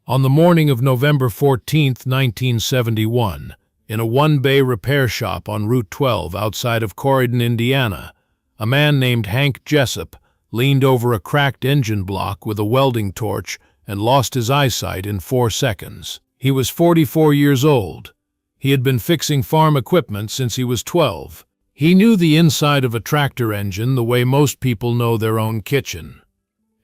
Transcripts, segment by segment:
On the morning of November 14, 1971, in a one-bay repair shop on Route 12 outside of Corydon, Indiana, a man named Hank Jessup leaned over a cracked engine block with a welding torch and lost his eyesight in 4 seconds. He was 44 years old. He had been fixing farm equipment since he was 12. He knew the inside of a tractor engine the way most people know their own kitchen.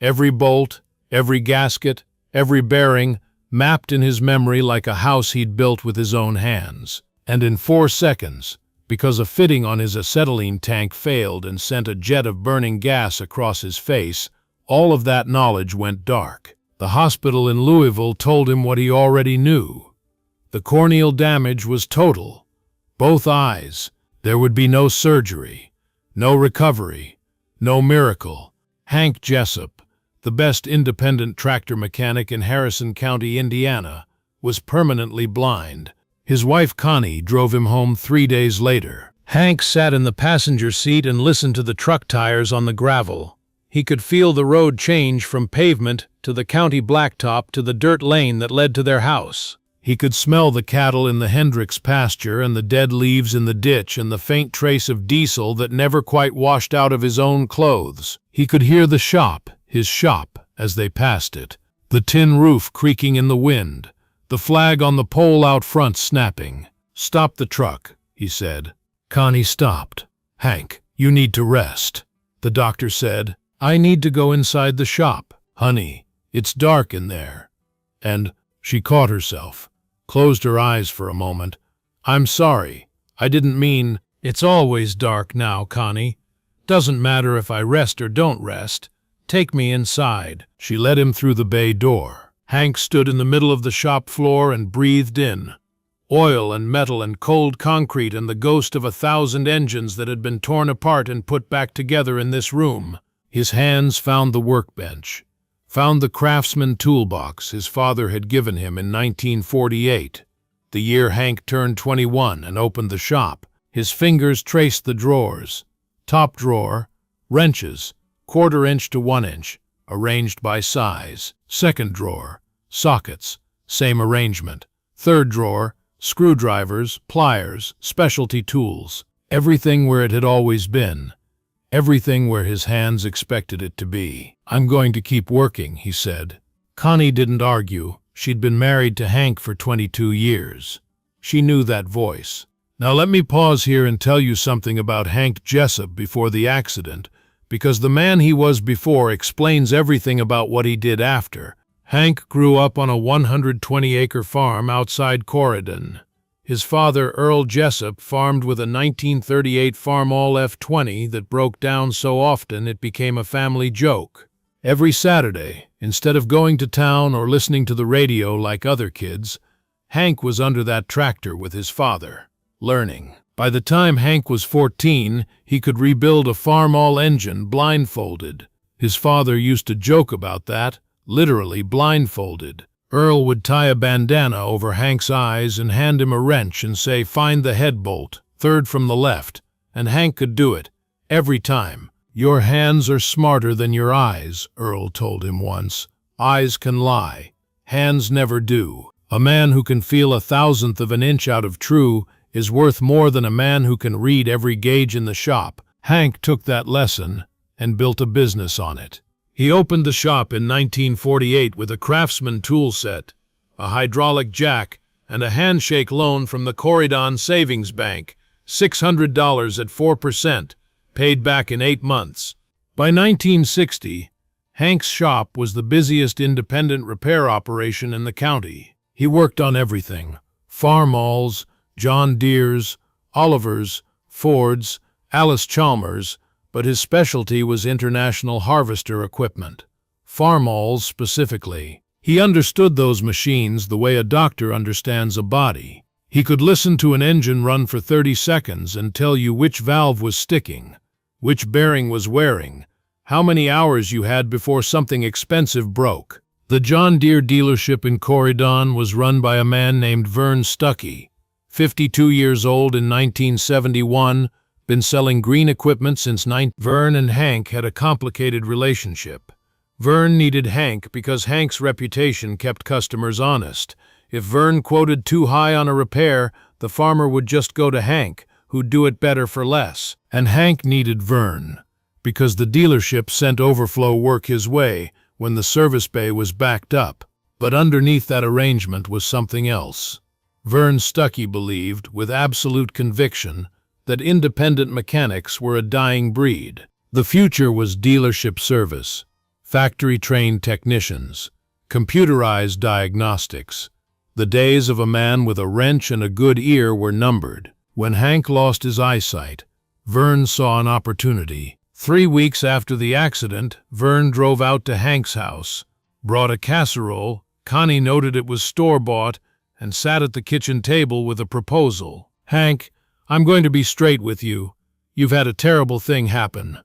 Every bolt, every gasket, every bearing mapped in his memory like a house he'd built with his own hands. And in 4 seconds, because a fitting on his acetylene tank failed and sent a jet of burning gas across his face, all of that knowledge went dark. The hospital in Louisville told him what he already knew. The corneal damage was total. Both eyes. There would be no surgery, no recovery, no miracle. Hank Jessup, the best independent tractor mechanic in Harrison County, Indiana, was permanently blind. His wife Connie drove him home 3 days later. Hank sat in the passenger seat and listened to the truck tires on the gravel. He could feel the road change from pavement to the county blacktop to the dirt lane that led to their house. He could smell the cattle in the Hendricks pasture and the dead leaves in the ditch and the faint trace of diesel that never quite washed out of his own clothes. He could hear the shop, his shop, as they passed it, the tin roof creaking in the wind, the flag on the pole out front snapping. "Stop the truck," he said. Connie stopped. "Hank, you need to rest," the doctor said. "I need to go inside the shop." "Honey, it's dark in there." And she caught herself, closed her eyes for a moment. "I'm sorry. I didn't mean—" "It's always dark now, Connie. Doesn't matter if I rest or don't rest. Take me inside." She led him through the bay door. Hank stood in the middle of the shop floor and breathed in. Oil and metal and cold concrete and the ghost of 1,000 engines that had been torn apart and put back together in this room. His hands found the workbench, found the craftsman toolbox his father had given him in 1948, the year Hank turned 21 and opened the shop. His fingers traced the drawers. Top drawer, wrenches, 1/4 inch to 1 inch, arranged by size. Second drawer, sockets, same arrangement. Third drawer, screwdrivers, pliers, specialty tools. Everything where it had always been. Everything where his hands expected it to be. "I'm going to keep working," he said. Connie didn't argue. She'd been married to Hank for 22 years. She knew that voice. Now let me pause here and tell you something about Hank Jessup before the accident, because the man he was before explains everything about what he did after. Hank grew up on a 120-acre farm outside Corydon. His father, Earl Jessup, farmed with a 1938 Farmall F-20 that broke down so often it became a family joke. Every Saturday, instead of going to town or listening to the radio like other kids, Hank was under that tractor with his father, learning. By the time Hank was 14, he could rebuild a Farmall engine blindfolded. His father used to joke about that, literally blindfolded. Earl would tie a bandana over Hank's eyes and hand him a wrench and say, "Find the head bolt, third from the left," and Hank could do it, every time. "Your hands are smarter than your eyes," Earl told him once. "Eyes can lie. Hands never do. A man who can feel 1,000th of an inch out of true is worth more than a man who can read every gauge in the shop." Hank took that lesson and built a business on it. He opened the shop in 1948 with a Craftsman tool set, a hydraulic jack, and a handshake loan from the Corydon Savings Bank, $600 at 4%, paid back in 8 months. By 1960, Hank's shop was the busiest independent repair operation in the county. He worked on everything: Farmalls, John Deere's, Oliver's, Ford's, Alice Chalmers, but his specialty was international harvester equipment. Farmalls specifically. He understood those machines the way a doctor understands a body. He could listen to an engine run for 30 seconds and tell you which valve was sticking, which bearing was wearing, how many hours you had before something expensive broke. The John Deere dealership in Corydon was run by a man named Vern Stuckey, 52 years old in 1971, been selling green equipment since Vern and Hank had a complicated relationship. Vern needed Hank because Hank's reputation kept customers honest. If Vern quoted too high on a repair, the farmer would just go to Hank, who'd do it better for less. And Hank needed Vern because the dealership sent overflow work his way when the service bay was backed up. But underneath that arrangement was something else. Vern Stuckey believed, with absolute conviction, that independent mechanics were a dying breed. The future was dealership service, factory-trained technicians, computerized diagnostics. The days of a man with a wrench and a good ear were numbered. When Hank lost his eyesight, Vern saw an opportunity. 3 weeks after the accident, Vern drove out to Hank's house, brought a casserole. Connie noted it was store-bought, and sat at the kitchen table with a proposal. "Hank, I'm going to be straight with you. You've had a terrible thing happen.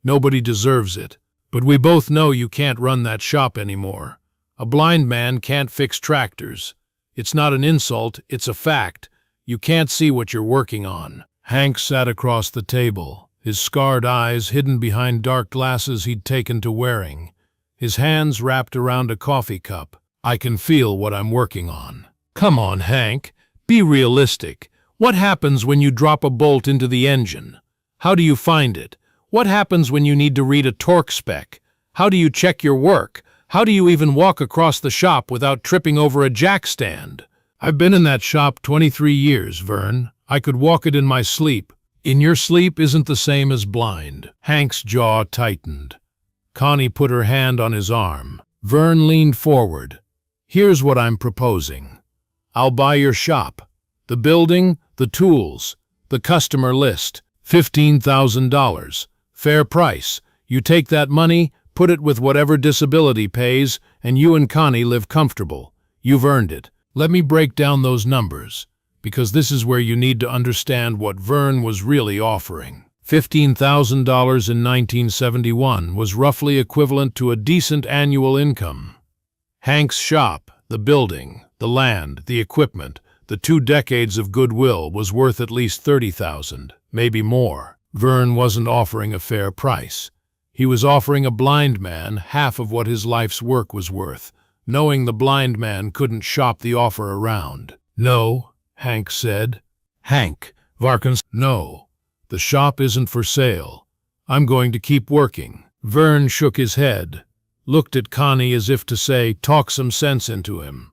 Nobody deserves it. But we both know you can't run that shop anymore. A blind man can't fix tractors. It's not an insult, it's a fact. You can't see what you're working on." Hank sat across the table, his scarred eyes hidden behind dark glasses he'd taken to wearing, his hands wrapped around a coffee cup. "I can feel what I'm working on." "Come on, Hank. Be realistic. What happens when you drop a bolt into the engine? How do you find it? What happens when you need to read a torque spec? How do you check your work? How do you even walk across the shop without tripping over a jack stand?" "I've been in that shop 23 years, Vern. I could walk it in my sleep." "In your sleep isn't the same as blind." Hank's jaw tightened. Connie put her hand on his arm. Vern leaned forward. "Here's what I'm proposing. I'll buy your shop. The building, the tools, the customer list. $15,000. Fair price. You take that money, put it with whatever disability pays, and you and Connie live comfortable. You've earned it." Let me break down those numbers, because this is where you need to understand what Vern was really offering. $15,000 in 1971 was roughly equivalent to a decent annual income. Hank's shop, the building, the land, the equipment, the 2 decades of goodwill was worth at least $30,000, maybe more. Vern wasn't offering a fair price. He was offering a blind man half of what his life's work was worth, knowing the blind man couldn't shop the offer around. "No," Hank said. "Hank, Varkins, no. The shop isn't for sale. I'm going to keep working." Vern shook his head, looked at Connie as if to say, "Talk some sense into him."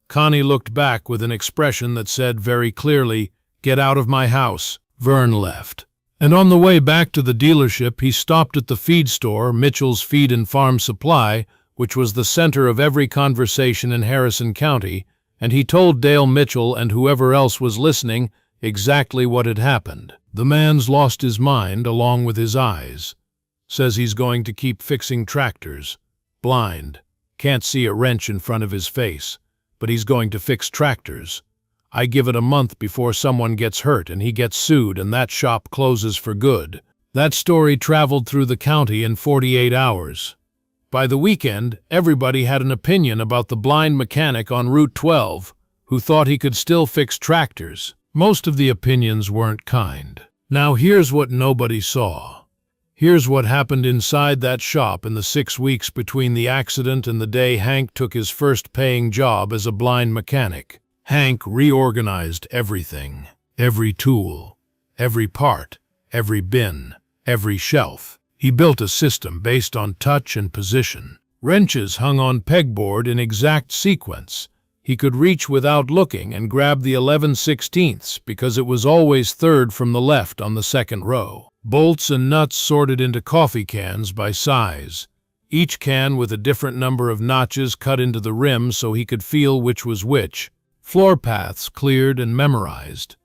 Connie looked back with an expression that said very clearly, "Get out of my house." Vern left. And on the way back to the dealership, he stopped at the feed store, Mitchell's Feed and Farm Supply, which was the center of every conversation in Harrison County, and he told Dale Mitchell and whoever else was listening exactly what had happened. "The man's lost his mind along with his eyes. Says he's going to keep fixing tractors. Blind. Can't see a wrench in front of his face. But he's going to fix tractors. I give it a month before someone gets hurt and he gets sued and that shop closes for good." That story traveled through the county in 48 hours. By the weekend, everybody had an opinion about the blind mechanic on Route 12 who thought he could still fix tractors. Most of the opinions weren't kind. Now here's what nobody saw. Here's what happened inside that shop in the 6 weeks between the accident and the day Hank took his first paying job as a blind mechanic. Hank reorganized everything. Every tool, every part, every bin, every shelf. He built a system based on touch and position. Wrenches hung on pegboard in exact sequence. He could reach without looking and grab the 11/16 because it was always third from the left on the second row. Bolts and nuts sorted into coffee cans by size, each can with a different number of notches cut into the rim so he could feel which was which. Floor paths cleared and memorized.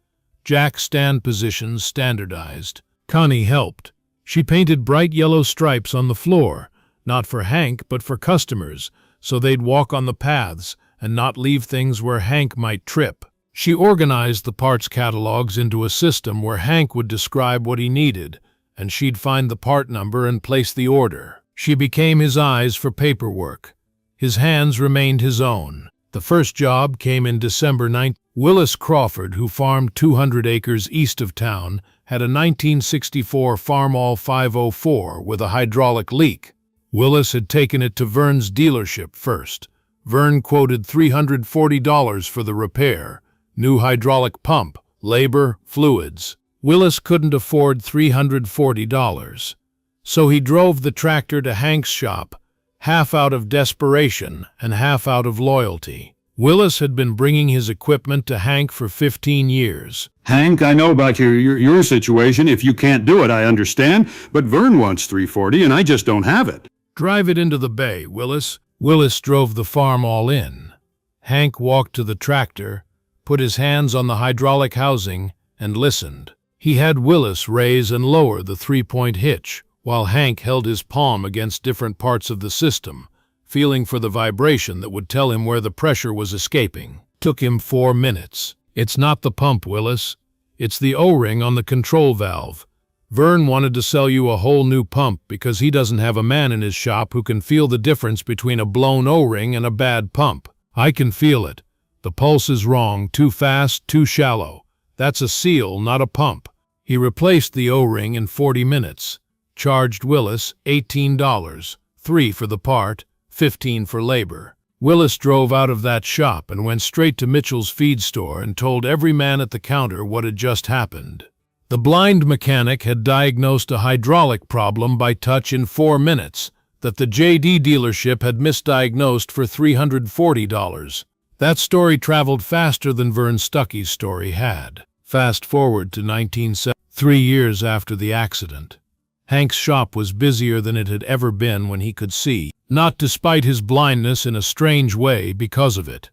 Jack stand positions standardized. Connie helped. She painted bright yellow stripes on the floor, not for Hank but for customers, so they'd walk on the paths and not leave things where Hank might trip. She organized the parts catalogs into a system where Hank would describe what he needed, and she'd find the part number and place the order. She became his eyes for paperwork. His hands remained his own. The first job came in December 9th. Willis Crawford, who farmed 200 acres east of town, had a 1964 Farmall 504 with a hydraulic leak. Willis had taken it to Vern's dealership first. Vern quoted $340 for the repair, new hydraulic pump, labor, fluids. Willis couldn't afford $340, so he drove the tractor to Hank's shop, half out of desperation and half out of loyalty. Willis had been bringing his equipment to Hank for 15 years. Hank, I know about your situation. If you can't do it, I understand, but Vern wants $340 and I just don't have it. Drive it into the bay, Willis. Willis drove the farm all in. Hank walked to the tractor, put his hands on the hydraulic housing, and listened. He had Willis raise and lower the three-point hitch, while Hank held his palm against different parts of the system, feeling for the vibration that would tell him where the pressure was escaping. Took him 4 minutes. It's not the pump, Willis. It's the O-ring on the control valve. Vern wanted to sell you a whole new pump because he doesn't have a man in his shop who can feel the difference between a blown O-ring and a bad pump. I can feel it. The pulse is wrong, too fast, too shallow. That's a seal, not a pump. He replaced the O-ring in 40 minutes. Charged Willis $18, $3 for the part, $15 for labor. Willis drove out of that shop and went straight to Mitchell's feed store and told every man at the counter what had just happened. The blind mechanic had diagnosed a hydraulic problem by touch in 4 minutes that the JD dealership had misdiagnosed for $340. That story traveled faster than Vern Stuckey's story had. Fast forward to 1970, 3 years after the accident. Hank's shop was busier than it had ever been when he could see, not despite his blindness in a strange way because of it.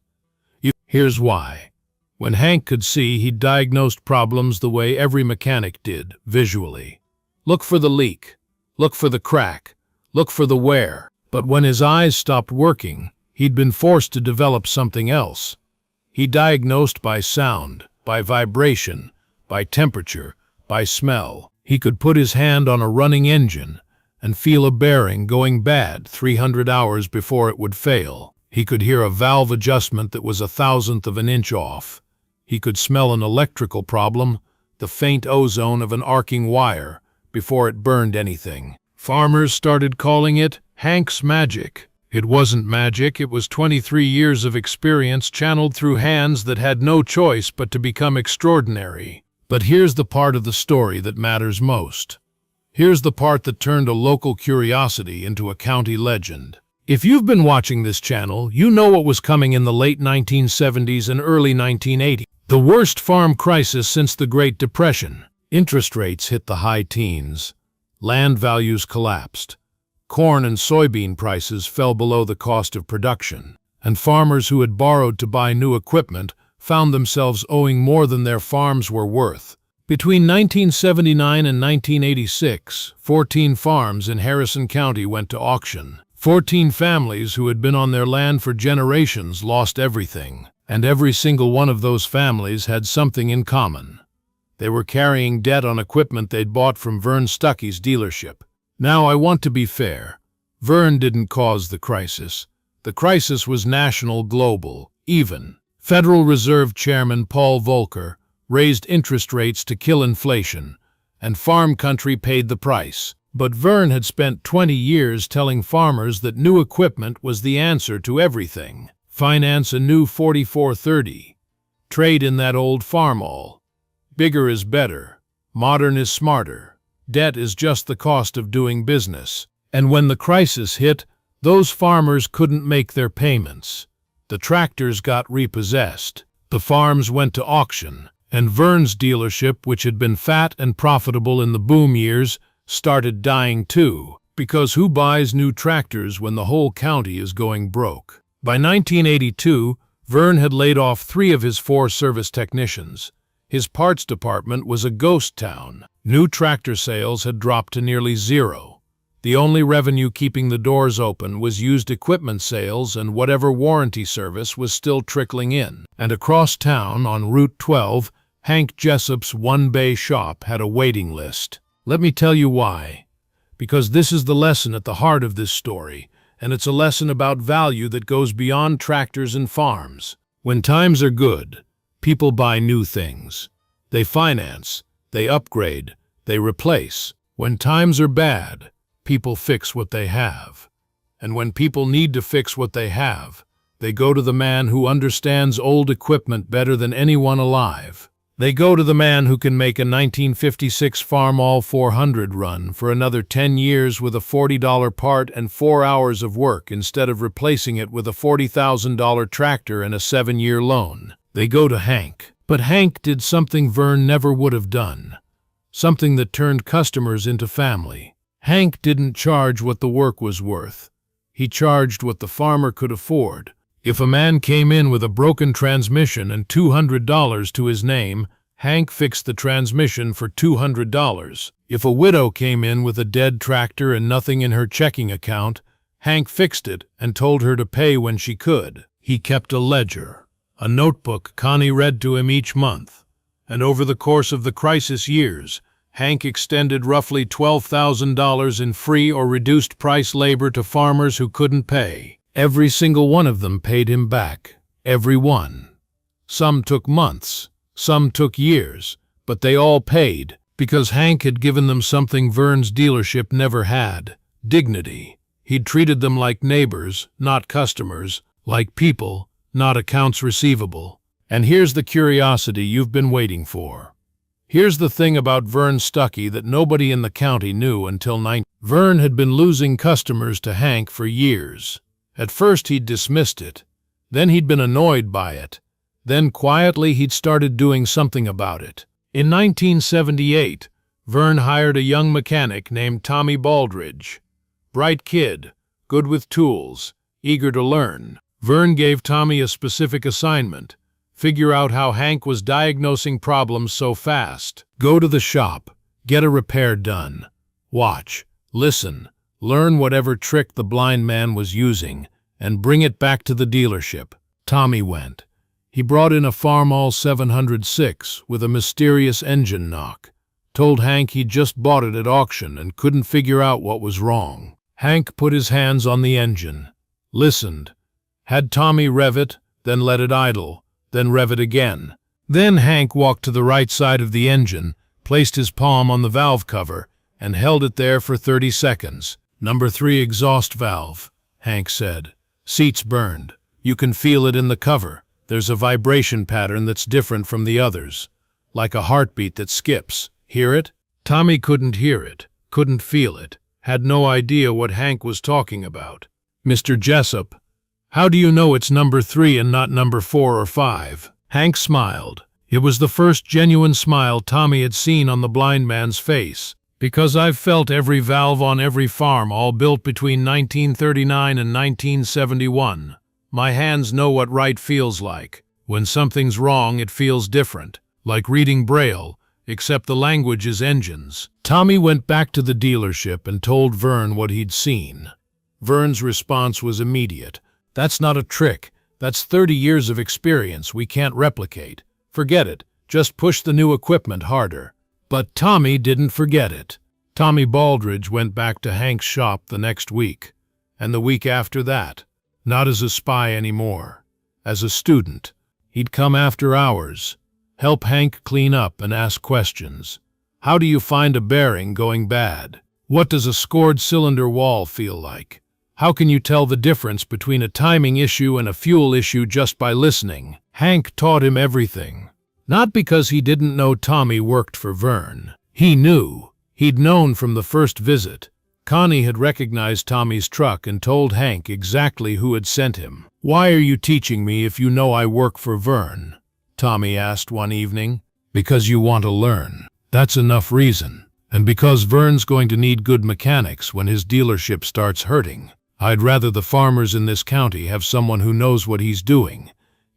Here's why. When Hank could see, he diagnosed problems the way every mechanic did, visually. Look for the leak. Look for the crack. Look for the wear. But when his eyes stopped working, he'd been forced to develop something else. He diagnosed by sound, by vibration, by temperature, by smell. He could put his hand on a running engine and feel a bearing going bad 300 hours before it would fail. He could hear a valve adjustment that was 1/1000th of an inch off. He could smell an electrical problem, the faint ozone of an arcing wire, before it burned anything. Farmers started calling it Hank's magic. It wasn't magic, it was 23 years of experience channeled through hands that had no choice but to become extraordinary. But here's the part of the story that matters most. Here's the part that turned a local curiosity into a county legend. If you've been watching this channel, you know what was coming in the late 1970s and early 1980s. The worst farm crisis since the Great Depression. Interest rates hit the high teens. Land values collapsed. Corn and soybean prices fell below the cost of production. And farmers who had borrowed to buy new equipment found themselves owing more than their farms were worth. Between 1979 and 1986, 14 farms in Harrison County went to auction. 14 families who had been on their land for generations lost everything, and every single one of those families had something in common. They were carrying debt on equipment they'd bought from Vern Stuckey's dealership. Now, I want to be fair. Vern didn't cause the crisis. The crisis was national, global, even. Federal Reserve Chairman Paul Volcker raised interest rates to kill inflation, and farm country paid the price. But Vern had spent 20 years telling farmers that new equipment was the answer to everything. Finance a new 4430. Trade in that old farmall. Bigger is better. Modern is smarter. Debt is just the cost of doing business. And when the crisis hit, those farmers couldn't make their payments. The tractors got repossessed. The farms went to auction. And Vern's dealership, which had been fat and profitable in the boom years, started dying too. Because who buys new tractors when the whole county is going broke? By 1982, Vern had laid off 3 of his 4 service technicians. His parts department was a ghost town. New tractor sales had dropped to nearly zero. The only revenue keeping the doors open was used equipment sales, and whatever warranty service was still trickling in. And across town, on Route 12, Hank Jessup's one-bay shop had a waiting list. Let me tell you why. Because this is the lesson at the heart of this story, and it's a lesson about value that goes beyond tractors and farms. When times are good, people buy new things. They finance, they upgrade, they replace. When times are bad, People fix what they have. And when people need to fix what they have, they go to the man who understands old equipment better than anyone alive. They go to the man who can make a 1956 Farmall 400 run for another 10 years with a $40 part and 4 hours of work instead of replacing it with a $40,000 tractor and a 7-year loan. They go to Hank. But Hank did something Vern never would have done. Something that turned customers into family. Hank didn't charge what the work was worth. He charged what the farmer could afford. If a man came in with a broken transmission and $200 to his name, Hank fixed the transmission for $200. If a widow came in with a dead tractor and nothing in her checking account, Hank fixed it and told her to pay when she could. He kept a ledger, a notebook Connie read to him each month. And over the course of the crisis years, Hank extended roughly $12,000 in free or reduced price labor to farmers who couldn't pay. Every single one of them paid him back. Every one. Some took months, some took years, but they all paid because Hank had given them something Vern's dealership never had: dignity. He'd treated them like neighbors, not customers, like people, not accounts receivable. And here's the curiosity you've been waiting for. Here's the thing about Vern Stuckey that nobody in the county knew until Vern had been losing customers to Hank for years. At first he'd dismissed it. Then he'd been annoyed by it. Then quietly he'd started doing something about it. In 1978, Vern hired a young mechanic named Tommy Baldridge. Bright kid, good with tools, eager to learn. Vern gave Tommy a specific assignment: figure out how Hank was diagnosing problems so fast. Go to the shop, get a repair done. Watch, listen, learn whatever trick the blind man was using, and bring it back to the dealership. Tommy went. He brought in a Farmall 706 with a mysterious engine knock. Told Hank he'd just bought it at auction and couldn't figure out what was wrong. Hank put his hands on the engine, listened, had Tommy rev it, then let it idle, then rev it again. Then Hank walked to the right side of the engine, placed his palm on the valve cover, and held it there for 30 seconds. "Number 3 exhaust valve," Hank said. "Seat's burned. You can feel it in the cover. There's a vibration pattern that's different from the others, like a heartbeat that skips. Hear it?" Tommy couldn't hear it, couldn't feel it, had no idea what Hank was talking about. "Mr. Jessup, how do you know it's number 3 and not number 4 or 5? Hank smiled. It was the first genuine smile Tommy had seen on the blind man's face. "Because I've felt every valve on every farm, all built between 1939 and 1971. My hands know what right feels like. When something's wrong, it feels different, like reading Braille, except the language is engines." Tommy went back to the dealership and told Vern what he'd seen. Vern's response was immediate. "That's not a trick. That's 30 years of experience we can't replicate. Forget it. Just push the new equipment harder." But Tommy didn't forget it. Tommy Baldridge went back to Hank's shop the next week, and the week after that. Not as a spy anymore. As a student. He'd come after hours, help Hank clean up and ask questions. How do you find a bearing going bad? What does a scored cylinder wall feel like? How can you tell the difference between a timing issue and a fuel issue just by listening? Hank taught him everything. Not because he didn't know Tommy worked for Vern. He knew. He'd known from the first visit. Connie had recognized Tommy's truck and told Hank exactly who had sent him. "Why are you teaching me if you know I work for Vern?" Tommy asked one evening. "Because you want to learn. That's enough reason. And because Vern's going to need good mechanics when his dealership starts hurting. I'd rather the farmers in this county have someone who knows what he's doing,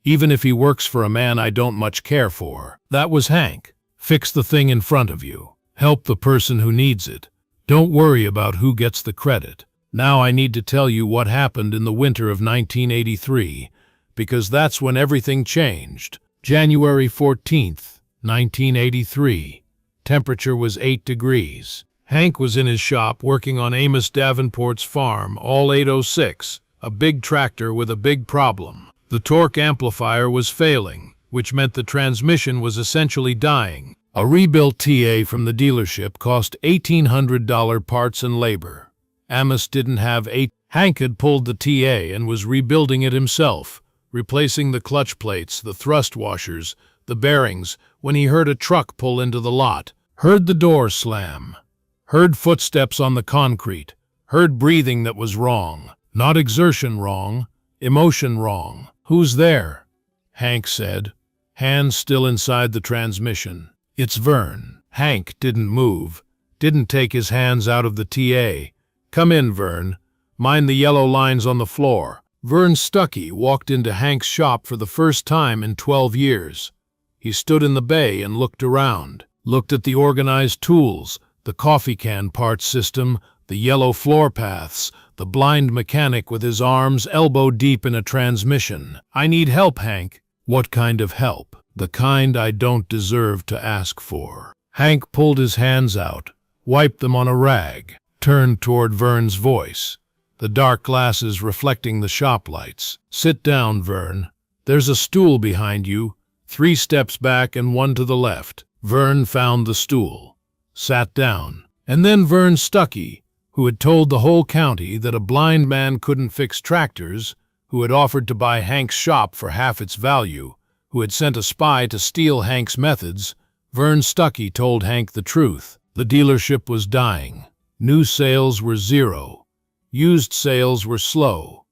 even if he works for a man I don't much care for." That was Hank. Fix the thing in front of you. Help the person who needs it. Don't worry about who gets the credit. Now I need to tell you what happened in the winter of 1983, because that's when everything changed. January 14th, 1983. Temperature was 8 degrees. Hank was in his shop working on Amos Davenport's farm, all 806, a big tractor with a big problem. The torque amplifier was failing, which meant the transmission was essentially dying. A rebuilt TA from the dealership cost $1,800 parts and labor. Amos didn't have eight. Hank had pulled the TA and was rebuilding it himself, replacing the clutch plates, the thrust washers, the bearings, when he heard a truck pull into the lot, heard the door slam, heard footsteps on the concrete, heard breathing that was wrong. Not exertion wrong, emotion wrong. "Who's there?" Hank said, hands still inside the transmission. "It's Vern." Hank didn't move, didn't take his hands out of the TA. "Come in, Vern. Mind the yellow lines on the floor." Vern Stuckey walked into Hank's shop for the first time in 12 years. He stood in the bay and looked around, looked at the organized tools, the coffee can parts system, the yellow floor paths, the blind mechanic with his arms elbow deep in a transmission. "I need help, Hank." "What kind of help?" "The kind I don't deserve to ask for." Hank pulled his hands out, wiped them on a rag, turned toward Vern's voice, the dark glasses reflecting the shop lights. "Sit down, Vern. There's a stool behind you, 3 steps back and 1 to the left." Vern found the stool, sat down, and then Vern Stuckey, who had told the whole county that a blind man couldn't fix tractors, who had offered to buy Hank's shop for half its value, who had sent a spy to steal Hank's methods, Vern Stuckey told Hank the truth. The dealership was dying. New sales were 0. Used sales were slow.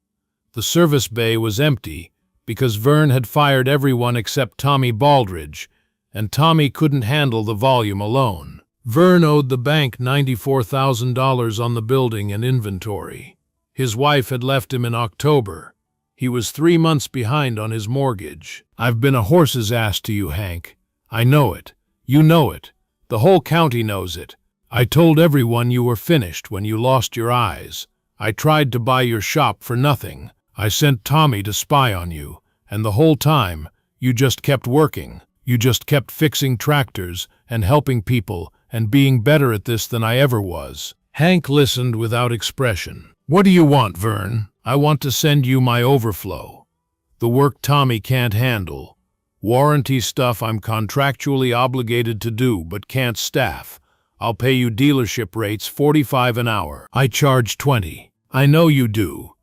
The service bay was empty because Vern had fired everyone except Tommy Baldridge, and Tommy couldn't handle the volume alone. Vern owed the bank $94,000 on the building and inventory. His wife had left him in October. He was 3 months behind on his mortgage. "I've been a horse's ass to you, Hank. I know it. You know it. The whole county knows it. I told everyone you were finished when you lost your eyes. I tried to buy your shop for nothing. I sent Tommy to spy on you, and the whole time, you just kept working. You just kept fixing tractors and helping people and being better at this than I ever was." Hank listened without expression. "What do you want, Vern?" "I want to send you my overflow. The work Tommy can't handle. Warranty stuff I'm contractually obligated to do but can't staff. I'll pay you dealership rates, $45 an hour. I charge $20. I know you do.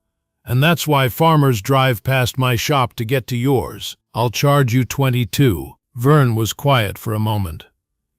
And that's why farmers drive past my shop to get to yours. I'll charge you $22. Vern was quiet for a moment.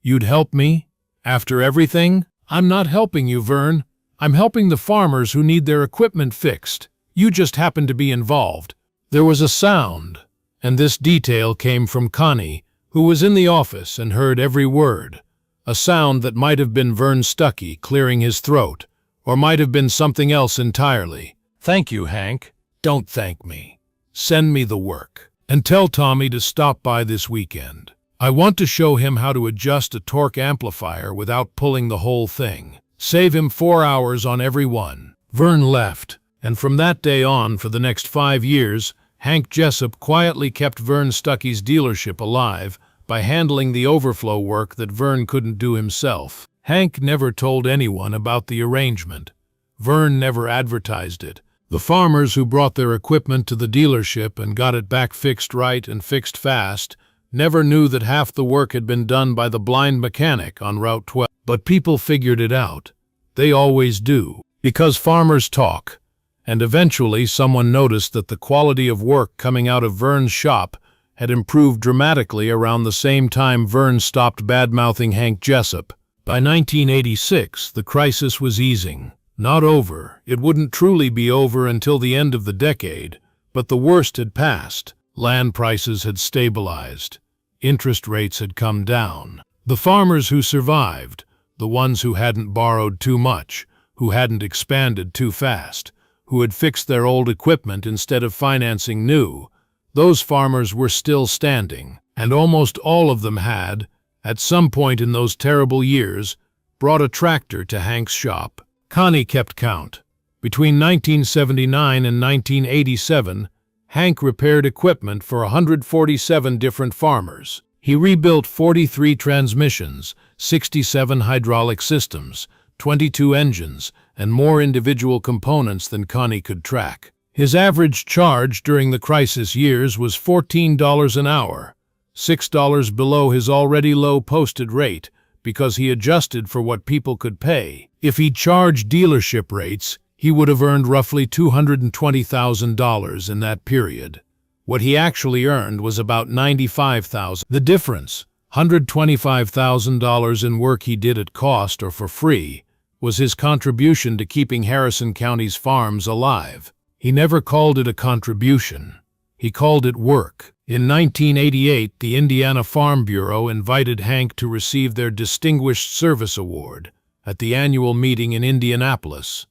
"You'd help me? After everything?" "I'm not helping you, Vern. I'm helping the farmers who need their equipment fixed. You just happen to be involved." There was a sound, and this detail came from Connie, who was in the office and heard every word. A sound that might have been Vern Stuckey clearing his throat, or might have been something else entirely. "Thank you, Hank. Don't thank me. Send me the work. And tell Tommy to stop by this weekend. I want to show him how to adjust a torque amplifier without pulling the whole thing. Save him 4 hours on every one." Vern left, and from that day on, for the next 5 years, Hank Jessup quietly kept Vern Stuckey's dealership alive by handling the overflow work that Vern couldn't do himself. Hank never told anyone about the arrangement. Vern never advertised it. The farmers who brought their equipment to the dealership and got it back fixed right and fixed fast never knew that half the work had been done by the blind mechanic on Route 12. But people figured it out. They always do. Because farmers talk. And eventually someone noticed that the quality of work coming out of Vern's shop had improved dramatically around the same time Vern stopped bad-mouthing Hank Jessup. By 1986, the crisis was easing. Not over. It wouldn't truly be over until the end of the decade, but the worst had passed. Land prices had stabilized. Interest rates had come down. The farmers who survived, the ones who hadn't borrowed too much, who hadn't expanded too fast, who had fixed their old equipment instead of financing new, those farmers were still standing, and almost all of them had, at some point in those terrible years, brought a tractor to Hank's shop. Connie kept count. Between 1979 and 1987, Hank repaired equipment for 147 different farmers. He rebuilt 43 transmissions, 67 hydraulic systems, 22 engines, and more individual components than Connie could track. His average charge during the crisis years was $14 an hour, $6 below his already low posted rate because he adjusted for what people could pay. If he charged dealership rates, he would have earned roughly $220,000 in that period. What he actually earned was about $95,000. The difference, $125,000 in work he did at cost or for free, was his contribution to keeping Harrison County's farms alive. He never called it a contribution. He called it work. In 1988, the Indiana Farm Bureau invited Hank to receive their Distinguished Service Award at the annual meeting in Indianapolis.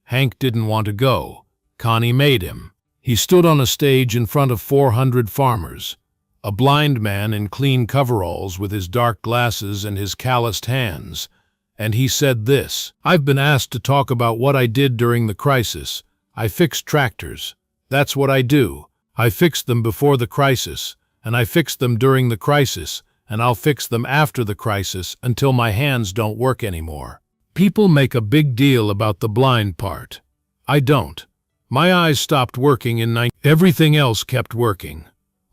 Hank didn't want to go. Connie made him. He stood on a stage in front of 400 farmers, a blind man in clean coveralls with his dark glasses and his calloused hands, and he said this: "I've been asked to talk about what I did during the crisis. I fixed tractors. That's what I do. I fixed them before the crisis, and I fixed them during the crisis, and I'll fix them after the crisis until my hands don't work anymore." People make a big deal about the blind part. I don't. My eyes stopped working in everything else kept working.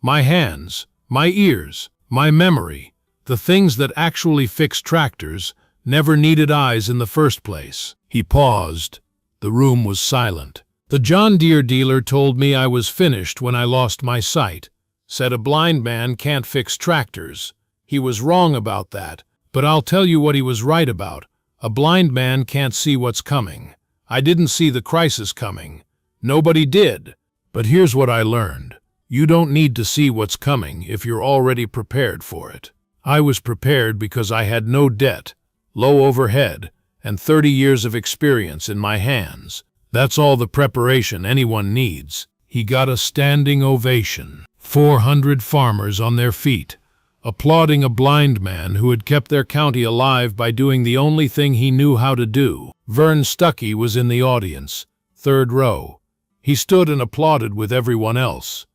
My hands, my ears, my memory, the things that actually fix tractors, never needed eyes in the first place. He paused. The room was silent. The John Deere dealer told me I was finished when I lost my sight. Said a blind man can't fix tractors. He was wrong about that, but I'll tell you what he was right about. A blind man can't see what's coming. I didn't see the crisis coming. Nobody did. But here's what I learned. You don't need to see what's coming if you're already prepared for it. I was prepared because I had no debt, low overhead, and 30 years of experience in my hands. That's all the preparation anyone needs. He got a standing ovation. 400 farmers on their feet, applauding a blind man who had kept their county alive by doing the only thing he knew how to do. Vern Stuckey was in the audience, third row. He stood and applauded with everyone else.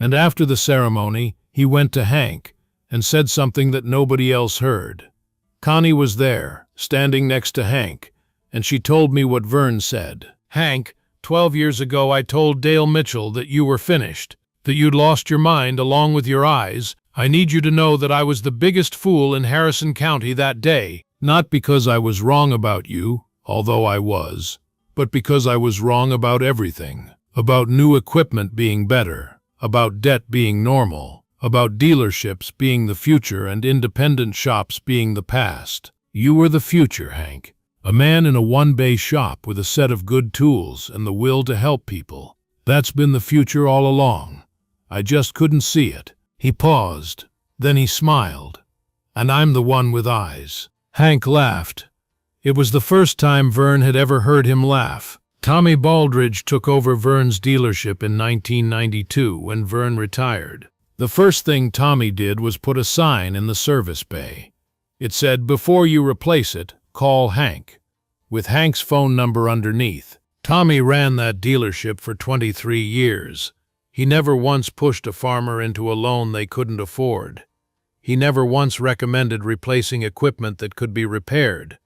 And after the ceremony, he went to Hank and said something that nobody else heard. Connie was there, standing next to Hank, and she told me what Vern said. "Hank, 12 years ago I told Dale Mitchell that you were finished, that you'd lost your mind along with your eyes. I need you to know that I was the biggest fool in Harrison County that day, not because I was wrong about you, although I was, but because I was wrong about everything, about new equipment being better, about debt being normal, about dealerships being the future and independent shops being the past. You were the future, Hank. A man in a one-bay shop with a set of good tools and the will to help people. That's been the future all along. I just couldn't see it." He paused, then he smiled. "And I'm the one with eyes." Hank laughed. It was the first time Vern had ever heard him laugh. Tommy Baldridge took over Vern's dealership in 1992 when Vern retired. The first thing Tommy did was put a sign in the service bay. It said, "Before you replace it, call Hank," with Hank's phone number underneath. Tommy ran that dealership for 23 years. He never once pushed a farmer into a loan they couldn't afford. He never once recommended replacing equipment that could be repaired.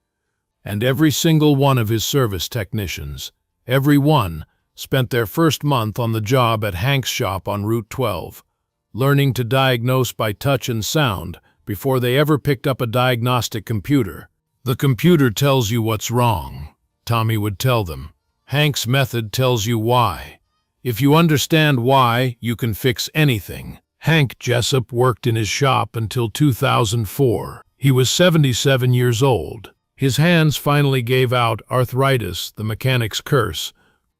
And every single one of his service technicians, every one, spent their first month on the job at Hank's shop on Route 12, learning to diagnose by touch and sound before they ever picked up a diagnostic computer. "The computer tells you what's wrong," Tommy would tell them. "Hank's method tells you why. If you understand why, you can fix anything." Hank Jessup worked in his shop until 2004. He was 77 years old. His hands finally gave out, arthritis, the mechanic's curse.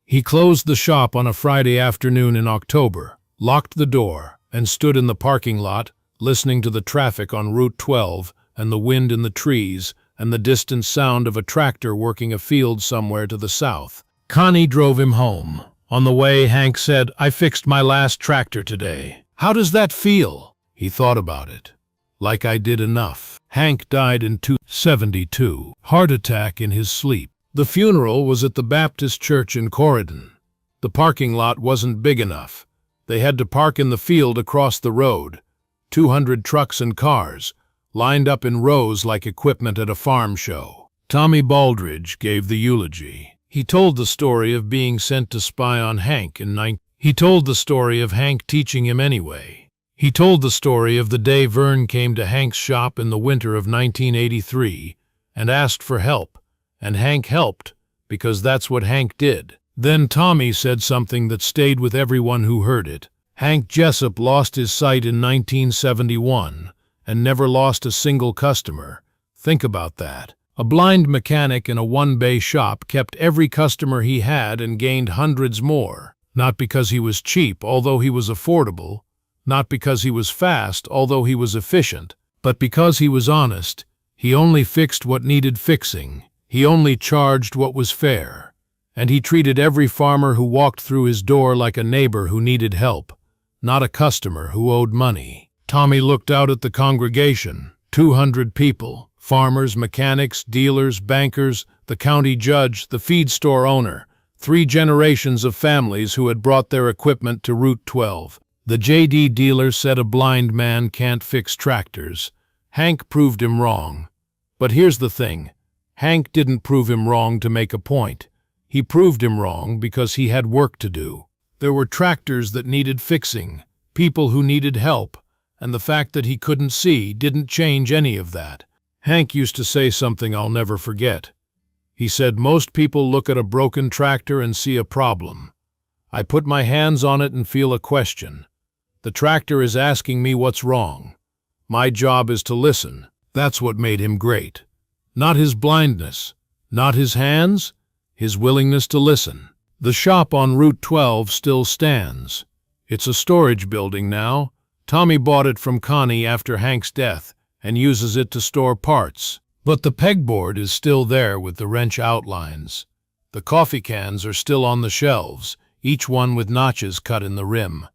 He closed the shop on a Friday afternoon in October, locked the door, and stood in the parking lot, listening to the traffic on Route 12 and the wind in the trees and the distant sound of a tractor working a field somewhere to the south. Connie drove him home. On the way, Hank said, "I fixed my last tractor today. How does that feel?" He thought about it. "Like I did enough." Hank died in 1972, heart attack in his sleep. The funeral was at the Baptist Church in Corydon. The parking lot wasn't big enough. They had to park in the field across the road. 200 trucks and cars, lined up in rows like equipment at a farm show. Tommy Baldridge gave the eulogy. He told the story of being sent to spy on Hank He told the story of Hank teaching him anyway. He told the story of the day Vern came to Hank's shop in the winter of 1983 and asked for help, and Hank helped, because that's what Hank did. Then Tommy said something that stayed with everyone who heard it. Hank Jessup lost his sight in 1971 and never lost a single customer. Think about that. A blind mechanic in a one-bay shop kept every customer he had and gained hundreds more. Not because he was cheap, although he was affordable. Not because he was fast, although he was efficient. But because he was honest. He only fixed what needed fixing. He only charged what was fair. And he treated every farmer who walked through his door like a neighbor who needed help, not a customer who owed money. Tommy looked out at the congregation, 200 people, farmers, mechanics, dealers, bankers, the county judge, the feed store owner, 3 generations of families who had brought their equipment to Route 12. The JD dealer said a blind man can't fix tractors. Hank proved him wrong. But here's the thing. Hank didn't prove him wrong to make a point. He proved him wrong because he had work to do. There were tractors that needed fixing, people who needed help, and the fact that he couldn't see didn't change any of that. Hank used to say something I'll never forget. He said, "Most people look at a broken tractor and see a problem. I put my hands on it and feel a question. The tractor is asking me what's wrong. My job is to listen." That's what made him great. Not his blindness, not his hands, his willingness to listen. The shop on Route 12 still stands. It's a storage building now. Tommy bought it from Connie after Hank's death and uses it to store parts. But the pegboard is still there with the wrench outlines. The coffee cans are still on the shelves, each one with notches cut in the rim.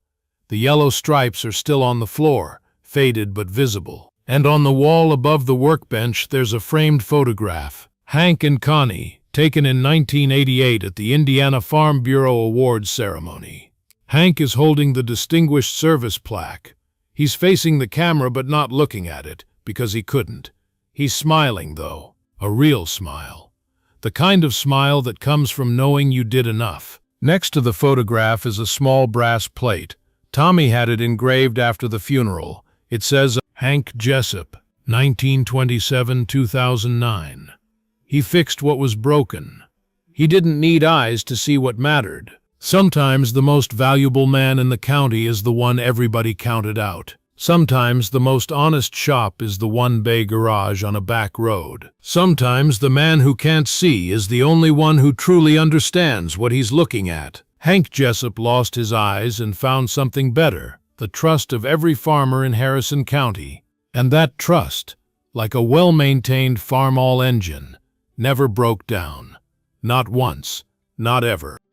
The yellow stripes are still on the floor, faded but visible. And on the wall above the workbench there's a framed photograph. Hank and Connie, taken in 1988 at the Indiana Farm Bureau Awards ceremony. Hank is holding the Distinguished Service plaque. He's facing the camera but not looking at it, because he couldn't. He's smiling, though. A real smile. The kind of smile that comes from knowing you did enough. Next to the photograph is a small brass plate. Tommy had it engraved after the funeral. It says, Hank Jessup, 1927-2009. He fixed what was broken. He didn't need eyes to see what mattered. Sometimes the most valuable man in the county is the one everybody counted out. Sometimes the most honest shop is the one-bay garage on a back road. Sometimes the man who can't see is the only one who truly understands what he's looking at. Hank Jessup lost his eyes and found something better, the trust of every farmer in Harrison County. And that trust, like a well-maintained farm-all engine, never broke down. Not once, not ever.